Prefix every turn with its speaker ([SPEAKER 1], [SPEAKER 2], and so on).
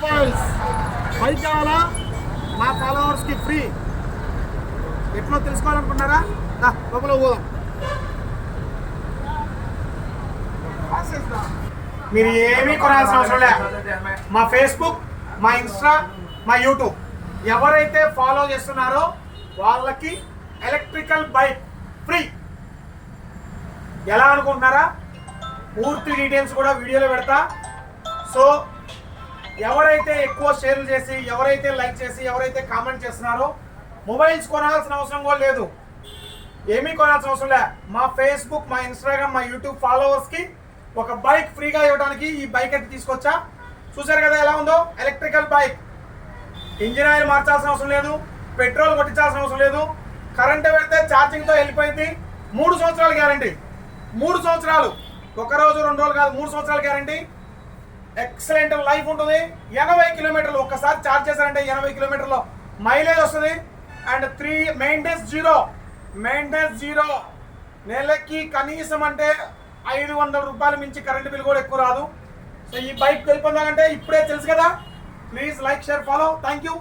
[SPEAKER 1] Mobiles bike కావాలా? మా ఫాలోవర్స్కి free. ఎట్లా తెలుసుకోవాలనుకున్నారా? లోపల పోదాం. మీరు ఏమీ కొనాల్సిన అవసరం లే. మా ఫేస్బుక్, మా ఇన్స్టా, మా యూట్యూబ్ ఎవరైతే ఫాలో చేస్తున్నారో వాళ్ళకి ఎలక్ట్రికల్ బైక్ ఫ్రీ. ఎలా అనుకుంటున్నారా? పూర్తి డీటెయిల్స్ కూడా వీడియోలో పెడతా. సో ఎవరైతే ఎక్కువ షేర్లు చేసి, ఎవరైతే లైక్ చేసి, ఎవరైతే కామెంట్ చేస్తున్నారో మొబైల్స్ కొనాల్సిన అవసరం కూడా లేదు, ఏమీ కొనాల్సిన అవసరం లే. మా ఫేస్బుక్, మా ఇన్స్టాగ్రామ్, మా యూట్యూబ్ ఫాలోవర్స్కి ఒక బైక్ ఫ్రీగా ఇవ్వడానికి ఈ బైక్ అయితే తీసుకొచ్చా. చూసారు కదా ఎలా ఉందో? Electrical bike. ఇంజిన్ ఆయిల్ మార్చాల్సిన అవసరం లేదు, పెట్రోల్ కొట్టించాల్సిన అవసరం లేదు, కరెంట్ పెడితే ఛార్జింగ్తో వెళ్ళిపోయింది. 3 సంవత్సరాలు గ్యారంటీ. 3 సంవత్సరాలు, ఒక రోజు 2 రోజులు కాదు, 3 సంవత్సరాలు గ్యారంటీ. ఎక్సలెంట్ లైఫ్ ఉంటుంది. 80 కిలోమీటర్లు ఒక్కసారి ఛార్జ్ చేశారంటే 80 కిలోమీటర్లో మైలేజ్ వస్తుంది. And 3 maintenance zero. నెలకి కనీసం అంటే 500 రూపాయలు మించి కరెంట్ బిల్ కూడా ఎక్కువ రాదు. సో ఈ బైక్ వెళ్ళిపోదామంటే ఇప్పుడే తెలుసు కదా. Please like, share, follow. Thank you.